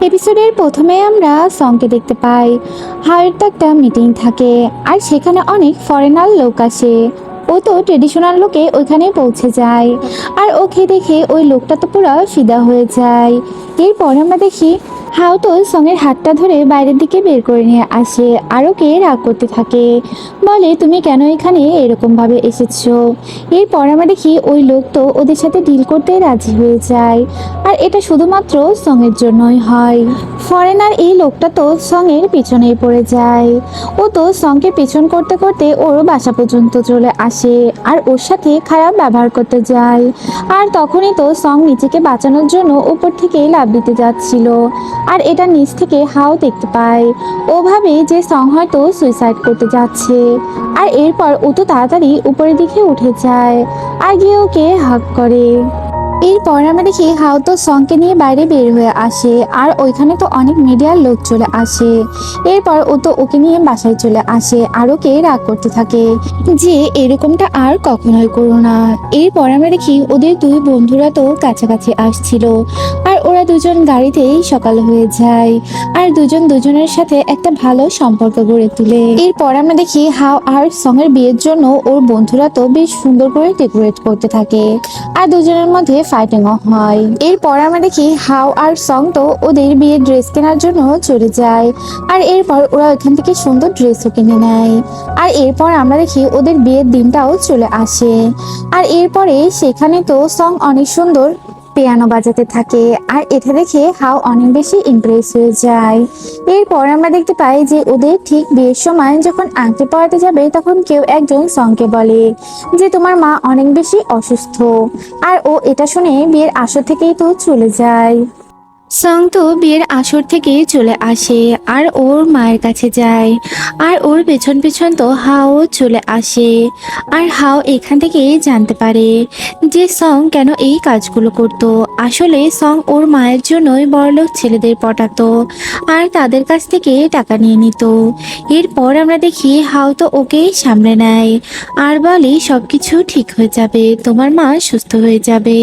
এপিসোডের প্রথমে আমরা সংকে দেখতে পাই। হাওয়ের তো একটা মিটিং থাকে, আর সেখানে অনেক ফরেনার লোক আসে। ও তো ট্রেডিশনাল লোকে ওইখানে পৌঁছে যায়, আর ওকে দেখে ওই লোকটা তো পুরো ফিদা হয়ে যায়। এরপর আমরা দেখি হাও তো সঙের হাতটা ধরে বাইরের দিকে বের করে নিয়ে আসে, আর ওকে রাগ করতে থাকে, বলে তুমি কেন এখানে এরকম ভাবে এসেছো। এরপর আমরা দেখি ওই লোক তো ওদের সাথে ডিল করতে রাজি হয়ে যায়, আর এটা শুধুমাত্র সঙের জন্যই হয়। ফরেনার এই লোকটা তো সঙের পিছনেই পড়ে যায়। ও তো সঙকে পেছন করতে করতে ওর বাসা পর্যন্ত চলে আসে, আর ওর সাথে খারাপ ব্যবহার করতে যায়। আর তখনই তো সং নিজেকে বাঁচানোর জন্য উপর থেকে লাফ দিতে যাচ্ছিল, আর এটা নিচ থেকে হাও দেখতে পায়। ও ভাবে যে সং হয়তো সুইসাইড করতে যাচ্ছে, আর এরপর ও তো তাড়াতাড়ি উপরের দিকে উঠে যায়, আর গিয়ে ওকে হাগ করে। এরপর আমরা দেখি হাও তো সংকে নিয়ে বাইরে বের হয়ে আসে, আর ওইখানে তো অনেক মিডিয়ার লোক চলে আসে। এরপর ও তো ওকে নিয়ে বাসায় চলে আসে, আর ওকে রাগ করতে থাকে যে এরকমটা আর কখনোই করো না। এরপর আমরা দেখি ওদের দুই বন্ধুরা তো কাছাকাছি আসছিল, আর ওরা দুজন গাড়িতেই সকাল হয়ে যায়, আর দুজন দুজনের সাথে একটা ভালো সম্পর্ক গড়ে তোলে। এরপর আমরা দেখি হাও আর সঙের বিয়ের জন্য ওর বন্ধুরা তো বেশ সুন্দর করে ডেকোরেট করতে থাকে, আর দুজনের মধ্যে ফাইটিংও হয়। এরপর আমরা দেখি হাও আর সং তো ওদের বিয়ের ড্রেস কেনার জন্য চলে যায়, আর এরপর ওরা ওখান থেকে সুন্দর ড্রেসও কিনে নেয়। আর এরপর আমরা দেখি ওদের বিয়ের দিনটাও চলে আসে, আর এরপরে সেখানে তো সং অনেক সুন্দর পিয়ানো বাজাতে থাকে, আর এটা দেখে হাও অনেক বেশি ইমপ্রেস হয়ে যায়। এরপর আমরা দেখতে পাই যে ওদের ঠিক বিয়ের সময় যখন আংটি পরাতে যাবে, তখন কেউ একজন সংকে বলে যে তোমার মা অনেক বেশি অসুস্থ, আর ও এটা শুনে বিয়ের আসর থেকেই তো চলে যায়। সং তো বিয়ের আসর থেকে চলে আসে, আর ওর মায়ের কাছে যায়, আর ওর পেছন পেছন তো হাও চলে আসে। আর হাও এখান থেকে জানতে পারে যে সং কেন এই কাজগুলো করতো। আসলে সং ওর মায়ের জন্যই বড়লোক ছেলেদের পটাতো, আর তাদের কাছ থেকে টাকা নিয়ে নিত। এরপর আমরা দেখি হাও তো ওকে সামলে নেয়, আর বলে সবকিছু ঠিক হয়ে যাবে, তোমার মা সুস্থ হয়ে যাবে।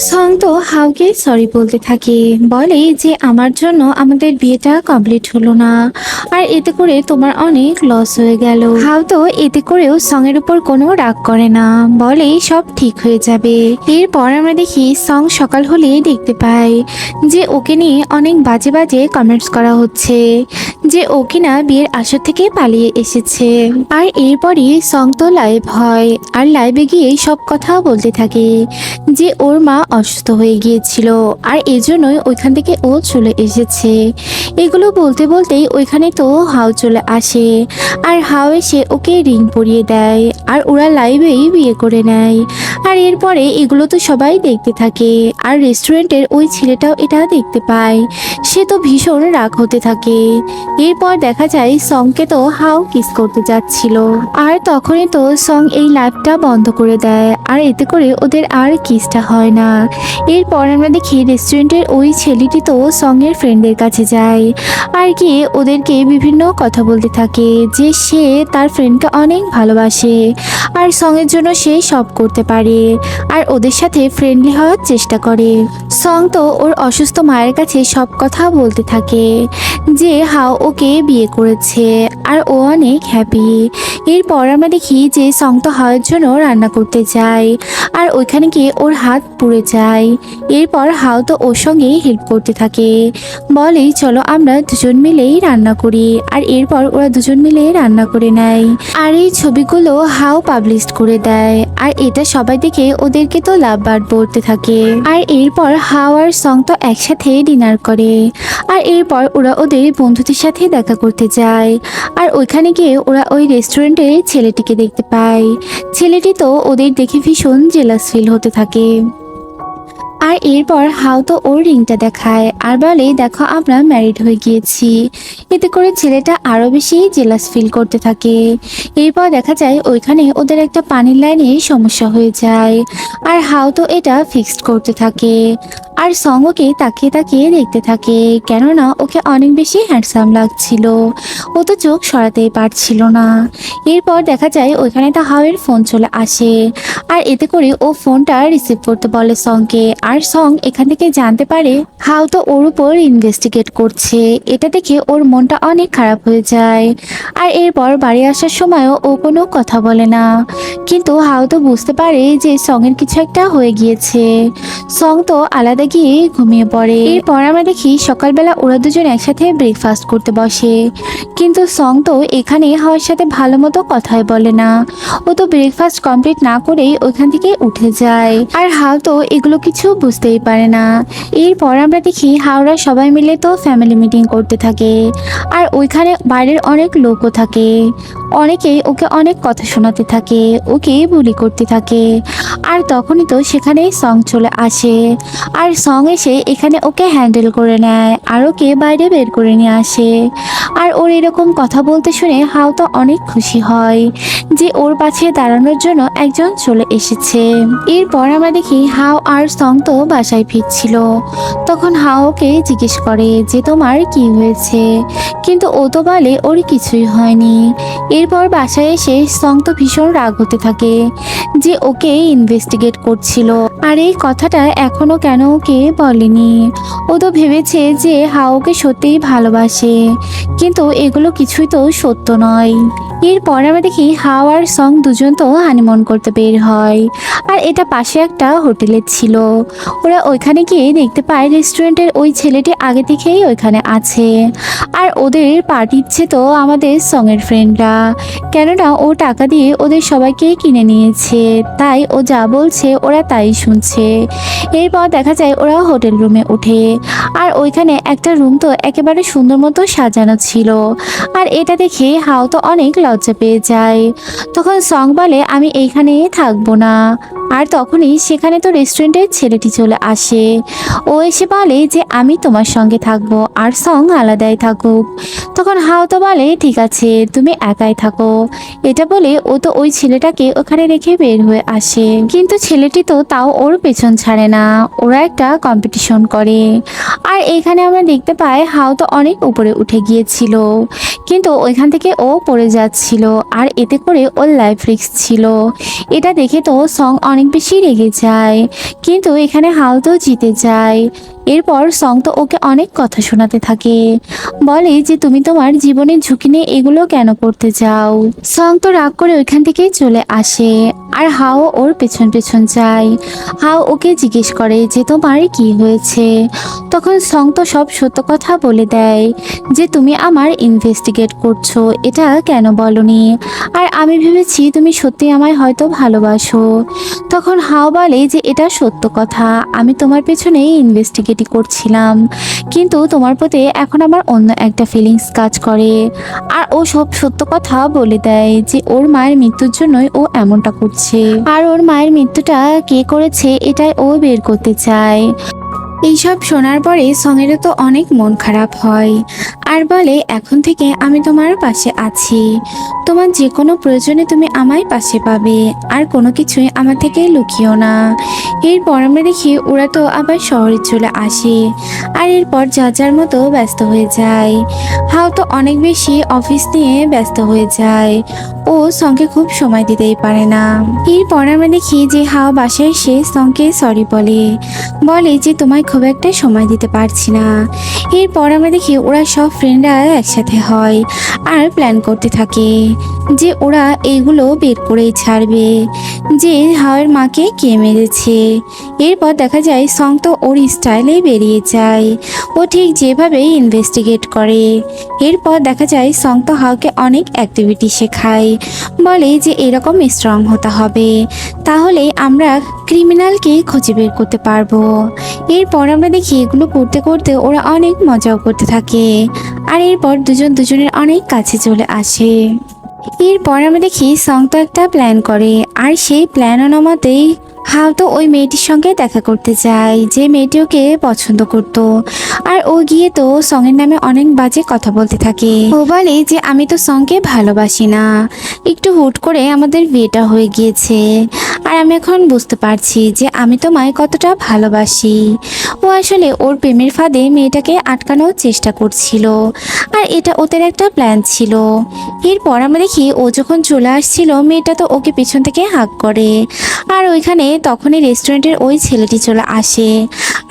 সং তো হাওকে সরি বলতে থাকে, বলে যে আমার জন্য আমাদের বিয়েটা কমপ্লিট হলো না, আর এতে করে তোমার অনেক লস হয়ে গেল। হাও তো এতে করেও সং এর উপর কোনো রাগ করে না, বলে সব ঠিক হয়ে যাবে। এরপর আমরা দেখি সং সকাল হলে দেখতে পাই যে ওকে নিয়ে অনেক বাজে বাজে কমেন্টস করা হচ্ছে, যে ও কিনা বিয়ের আসর থেকে পালিয়ে এসেছে। আর এরপরই সং তো লাইভ হয়, আর লাইভে গিয়ে সব কথা বলতে থাকে যে ওর মা অসুস্থ হয়ে গিয়েছিল, আর এজন্যই ওইখান থেকে ও চলে এসেছে। এগুলো বলতে বলতেই ওইখানে তো হাও চলে আসে, আর হাও এসে ওকে রিং পরিয়ে দেয়, আর ওরা লাইভেই বিয়ে করে নেয়। আর এরপরে এগুলো তো সবাই দেখতে থাকে, আর রেস্টুরেন্টের ওই ছেলেটাও এটা দেখতে পায়। সে তো ভীষণ রাগ হতে থাকে। এরপর দেখা যায় সংকে তো হাও কিস করতে যাচ্ছিল, আর তখনই তো সং এই লাইভটা বন্ধ করে দেয়, আর এতে করে ওদের আর কিসটা হয় না। এরপর আমরা দেখি রেস্টুরেন্টের ওই ছেলেটি তো সঙের ফ্রেন্ডের কাছে যায়, আর গিয়ে ওদেরকে বিভিন্ন কথা বলতে থাকে যে সে তার ফ্রেন্ডকে অনেক ভালোবাসে, আর সঙের জন্য সে সব করতে পারে, আর ওদের সাথে ফ্রেন্ডলি হওয়ার চেষ্টা করে। সং তো ওর অসুস্থ মায়ের কাছে সব কথা বলতে থাকে যে হাও ওকে বিয়ে করেছে, আর ও অনেক হ্যাপি। এরপর আমরা দেখি যে সং তো হাওয়ের জন্য রান্না করতে যায়, আর ওইখানে গিয়ে ওর হাত পুড়ে যায়। এরপর হাও তো ওর সঙ্গে হেল্প করতে থাকে, বলে চলো আমরা দুজন মিলেই রান্না করি, আর এরপর ওরা দুজন মিলে রান্না করে নেয়। আর এই ছবিগুলো হাও পাবলিশ করে দেয়, আর এটা সবাই দেখে ওদেরকে তো লাভ বার্ড বলতে থাকে। আর এরপর হাও আর সং তো একসাথে ডিনার করে, আর এরপর ওরা ওদের বন্ধুদের সাথে দেখা করতে যায়, আর ওইখানে গিয়ে ওরা ওই রেস্টুরেন্টে ছেলেটিকে দেখতে পায়। ছেলেটি তো ওদের দেখে ভীষণ জেলাস ফিল হতে থাকে। আর এরপর হাও তো ওর রিংটা দেখায়, আর বলে দেখো আমরা ম্যারিড হয়ে গিয়েছি। এতে করে ছেলেটা আরো বেশি জেলাস ফিল করতে থাকে। এরপর দেখা যায় ওইখানে ওদের একটা পানির লাইনে সমস্যা হয়ে যায়, আর হাও তো এটা ফিক্সড করতে থাকে। আর সং ওকে তাকিয়ে তাকিয়ে দেখতে থাকে, কেননা ওকে অনেক বেশি হ্যান্ডসাম লাগছিল। ও তো চোখ সরাতেই পারছিল না। এরপর দেখা যায় ওইখানে তা হাওয়ের ফোন চলে আসে, আর এতে করে ও ফোনটা রিসিভ করতে বলে সংকে। আর সং এখান থেকে জানতে পারে হাও তো ওর উপর ইনভেস্টিগেট করছে। এটা দেখে ওর মনটা অনেক খারাপ হয়ে যায়। আর এরপর বাড়ি আসার সময়ও ও কোনো কথা বলে না, কিন্তু হাও তো বুঝতে পারে যে সঙের কিছু একটা হয়ে গিয়েছে। সং তো আলাদা গিয়ে ঘুমিয়ে পড়ে। এরপর আমরা দেখি সকালবেলা ওরা দুজন একসাথে ব্রেকফাস্ট করতে বসে, কিন্তু সং তো এখানে হাওয়ার সাথে ভালো মতো কথাই বলে না। ও তো ব্রেকফাস্ট কমপ্লিট না করেই ওইখান থেকে উঠে যায়, আর হাও তো এগুলো কিছু বুঝতেই পারে না। এরপর আমরা দেখি হাওড়া সবাই মিলে তো ফ্যামিলি মিটিং করতে থাকে, আর ওইখানে বাইরের অনেক লোকও থাকে। অনেকেই ওকে অনেক কথা শোনাতে থাকে, ওকে বুলি করতে থাকে। আর তখনই তো সেখানে সং চলে আসে, আর সং এসে এখানে ওকে হ্যান্ডেল করে নেয় আর ওকে বাইরে বের করে নিয়ে আসে। আর ওর এরকম কথা বলতে শুনে হাও তো অনেক খুশি হয় যে ওর পাশে দাঁড়ানোর জন্য একজন চলে এসেছে। এরপর আমরা দেখি হাও আর সং তো বাসায় ফিরছিল। তখন হাও ওকে জিজ্ঞেস করে যে তোমার কি হয়েছে, কিন্তু ও তো বলে ওর কিছুই হয়নি। এরপর বাসায় এসে সং তো ভীষণ রাগ হতে থাকে যে ওকে ইনভেস্টিগেট করছিল, আর এই কথাটা এখনো কেন ওকে বলেনি। ও তো ভেবেছে যে হাওকে সত্যিই ভালোবাসে, কিন্তু এগুলো কিছুই তো সত্য নয়। এরপর আমরা দেখি হাও আর সং দুজন তো হানিমুন করতে বের হয়, আর এটা পাশে একটা হোটেলে ছিল। ওরা ওইখানে গিয়ে দেখতে পায় রেস্টুরেন্টের ওই ছেলেটি আগে থেকেই ওইখানে আছে, আর ওদের পাঠিয়েছে তো আমাদের সঙের ফ্রেন্ডরা, কেননা ও টাকা দিয়ে ওদের সবাইকে কিনে নিয়েছে, তাই ও যা বলছে ওরা তাই শুনছে। এরপর দেখা যায় ওরা হোটেল রুমে ওঠে, আর ওইখানে একটা রুম তো একেবারে সুন্দর মতো সাজানো ছিল, আর এটা দেখে হাও তো অনেক লজ্জা পেয়ে যায়। তখন সং বলে আমি এইখানে থাকবো না। আর তখনই সেখানে তো রেস্টুরেন্টের ছেলেটি চলে আসে। ও এসে বলে যে আমি তোমার সঙ্গে থাকবো, আর সং আলাদাই থাকুক। তখন হাও তো বলে ঠিক আছে তুমি একাই থাকো। এটা বলে ও তো ওই ছেলেটাকে ওখানে রেখে বের হয়ে আসে, কিন্তু ছেলেটি তো তাও ওর পেছন ছাড়ে না। ওরা একটা কম্পিটিশন করে, আর এখানে আমরা দেখতে পাই হাও তো অনেক উপরে উঠে গিয়েছিল, কিন্তু ওইখান থেকে ও পড়ে যাচ্ছিল, আর এতে করে ওর লাইফ রিস্ক ছিল। এটা দেখে তো সং অনেক বেশি রেগে যায়, কিন্তু এখানে হাও তো জিতে যায়। এরপর সং তো ওকে অনেক কথা শোনাতে থাকে, বলে যে তুমি তোমার জীবনের ঝুঁকি নিয়ে এগুলো কেন করতে চাও। সং তো রাগ করে ওইখান থেকে চলে আসে, আর হাও ওর পেছন পেছন যায়। হাও ওকে জিজ্ঞেস করে যে তোমার কি হয়েছে। তখন সং তো সব সত্য কথা বলে দেয় যে তুমি আমার ইনভেস্টিগেট করছো, এটা কেন বলনি, আর আমি ভেবেছি তুমি সত্যি আমায় হয়তো ভালোবাসো। তখন হাও বলে যে এটা সত্য কথা, আমি তোমার পেছনে ইনভেস্টিগেটই করছিলাম, কিন্তু তোমার প্রতি এখন আমার অন্য একটা ফিলিংস কাজ করে। আর ও সব সত্য কথা বলে দেয় যে ওর মায়ের মৃত্যুর জন্যই ও এমনটা করছে, আর ওর মায়ের মৃত্যুটা কে করেছে এটাই ও বের করতে চায়। এইসব শোনার পরে সঙেরও তো অনেক মন খারাপ হয়, আর বলে এখন থেকে আমি তোমার পাশে আছি, তোমার যে কোনো প্রয়োজনে তুমি আমায় পাশে পাবে, আর কোনো কিছুই আমার থেকে লুকিও না। এরপর আমরা দেখি ওরা তো আবার শহরে চলে আসে, আর এরপর যার যার মতো ব্যস্ত হয়ে যায়। হাও তো অনেক বেশি অফিস নিয়ে ব্যস্ত হয়ে যায়, ও সঙ্গে খুব সময় দিতেই পারে না। এরপর আমরা দেখি যে হাও বাসায় এসে সঙ্গে সরি বলে যে তোমায় খুব একটা সময় দিতে পারছি না। এরপর আমরা দেখি ওরা সব ফ্রেন্ডরা একসাথে হয়, আর প্ল্যান করতে থাকে যে ওরা এইগুলো বের করেই ছাড়বে যে হাওয়ের মাকে কে মেরেছে। এরপর দেখা যায় সং তো ওর স্টাইলেই বেরিয়ে যায়, ও ঠিক যেভাবে ইনভেস্টিগেট করে। এরপর দেখা যায় সং তো হাওকে অনেক অ্যাক্টিভিটি শেখায়, বলে যে এরকম স্ট্রং হতে হবে, তাহলে আমরা ক্রিমিনালকে খুঁজে বের করতে পারবো। এরপর আমরা দেখি এগুলো করতে করতে ওরা অনেক মজাও করতে থাকে, আর এরপর দুজন দুজনের অনেক কাছে চলে আসে। এরপর আমরা দেখি সং তো একটা প্ল্যান করে, আর সেই প্ল্যান অনুমতেই হাও তো ওই মেয়েটির সঙ্গে দেখা করতে যায় যে মেয়েটি ওকে পছন্দ করত, আর ও গিয়ে তো সঙের নামে অনেক বাজে কথা বলতে থাকে। ও বলে যে আমি তো সঙকে ভালোবাসি না, একটু হুট করে আমাদের বিয়েটা হয়ে গিয়েছে, আর আর আমি এখন বুঝতে পারছি যে আমি তোমায় কতটা ভালোবাসি। ও আসলে ওর প্রেমের ফাঁদে মেয়েটাকে আটকানোর চেষ্টা করছিল, আর এটা ওদের একটা প্ল্যান ছিল। এরপর আমরা দেখি ও যখন চলে আসছিল, মেয়েটা তো ওকে পিছন থেকে হাঁক করে। আর ওইখানে তখনই রেস্টুরেন্টের ওই ছেলেটি চলে আসে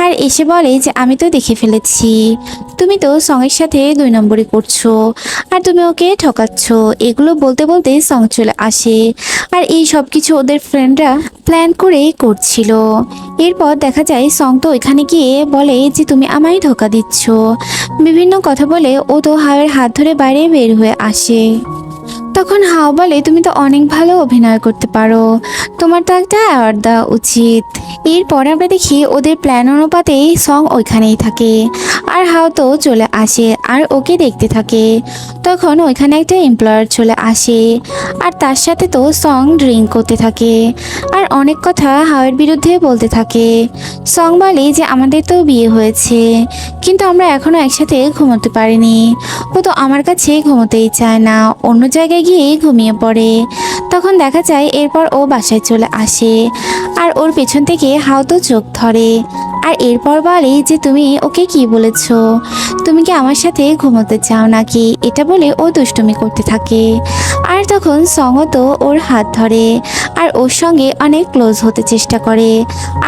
আর এসে বলে যে আমি তো দেখে ফেলেছি, তুমি তো সঙের সাথে 2 নম্বরই করছো আর তুমি ওকে ঠকাচ্ছ। এগুলো বলতে বলতে সং চলে আসে, আর এই সব কিছু ওদের ফ্রেন্ডরা প্ল্যান করে করছিল। এরপর দেখা যায় সং তো ওইখানে গিয়ে বলে যে তুমি আমায় ধোকা দিচ্ছ, বিভিন্ন কথা বলে ও তো হাওয়ের হাত ধরে বাইরে বের হয়ে আসে। তখন হাও বলে তুমি তো অনেক ভালো অভিনয় করতে পারো, তোমার তো একটা অ্যাওয়ার্ড দেওয়া উচিত। এরপর আমরা দেখি ওদের প্ল্যান অনুপাতে সং ওইখানেই থাকে, আর হাও তো চলে আসে আর ওকে দেখতে থাকে। তখন ওইখানে একটা এমপ্লয়ার চলে আসে, আর তার সাথে তো সং ড্রিঙ্ক করতে থাকে আর অনেক কথা হাওয়ের বিরুদ্ধে বলতে থাকে। সং বলে যে আমাদের তো বিয়ে হয়েছে, কিন্তু আমরা এখনো একসাথে ঘুমোতে পারিনি। ও তো আমার কাছে ঘুমোতেই চায় না, অন্য জায়গায় গিয়ে ঘুমিয়ে পড়ে। তখন দেখা যায় এরপর ও বাসায় চলে আসে, আর ওর পেছন থেকে হাও তো চোখ ধরে আর এরপর বলে যে তুমি ওকে কি বলেছো, তুমি কি আমার সাথে ঘুমোতে চাও নাকি, এটা বলে ও দুষ্টুমি করতে থাকে। আর তখন সঙ্গও তো ওর হাত ধরে আর ওর সঙ্গে অনেক ক্লোজ হতে চেষ্টা করে।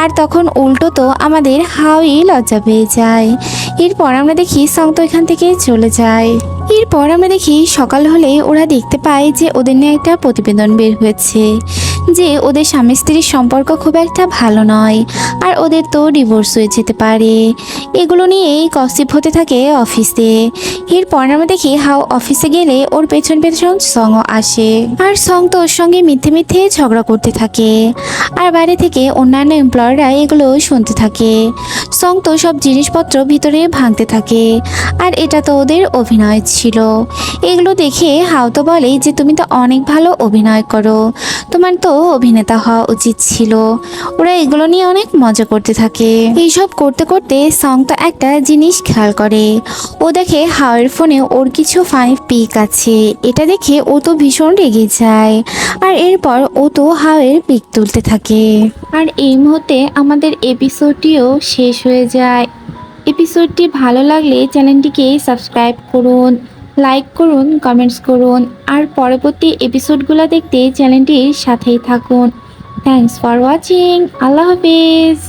আর তখন উল্টো তো আমাদের হাওই লজ্জা পেয়ে যায়। এরপর আমরা দেখি সং তো এখান থেকে চলে যায়। এরপর আমরা দেখি সকাল হলে ওরা দেখতে পায় যে ওদের নিয়ে একটা প্রতিবেদন বের হয়েছে যে ওদের স্বামী স্ত্রীর সম্পর্ক খুব একটা ভালো নয়, আর ওদের তো ডিভোর্স হয়ে যেতে পারে। এগুলো নিয়েই গসিপ হতে থাকে অফিসে। এরপর আমরা দেখি হাও অফিসে গেলে ওর পেছন পেছন সংও আসে, আর সং তো ওর সঙ্গে মিথ্যে মিথ্যে ঝগড়া করতে থাকে, আর বাইরে থেকে অন্যান্য এমপ্লয়াররা এগুলো শুনতে থাকে। সং তো সব জিনিসপত্র ভিতরে ভাঙতে থাকে, আর এটা তো ওদের অভিনয় ছিল। এগুলো দেখে হাও তো বলে যে তুমি তো অনেক ভালো অভিনয় করো, তোমার তো অভিনেতা হওয়া উচিত ছিল। ওরা এগুলো নিয়ে অনেক মজা করতে থাকে। এইসব করতে করতে সং তো একটা জিনিস খেয়াল করে, ও দেখে হাওয়ের ফোনে ওর কিছু ফানি পিক আছে। এটা দেখে ও তো ভীষণ রেগে যায়, আর এরপর ও তো হাওয়ের পিক তুলতে থাকে। আর এই মুহূর্তে আমাদের এপিসোডটিও শেষ হয়ে যায়। এপিসোডটি ভালো লাগলে চ্যানেলটিকে সাবস্ক্রাইব করুন, লাইক করুন, কমেন্টস করুন, আর পরবর্তী এপিসোডগুলো দেখতে চ্যানেলটির সাথেই থাকুন। Thanks for watching. Allah Hafiz.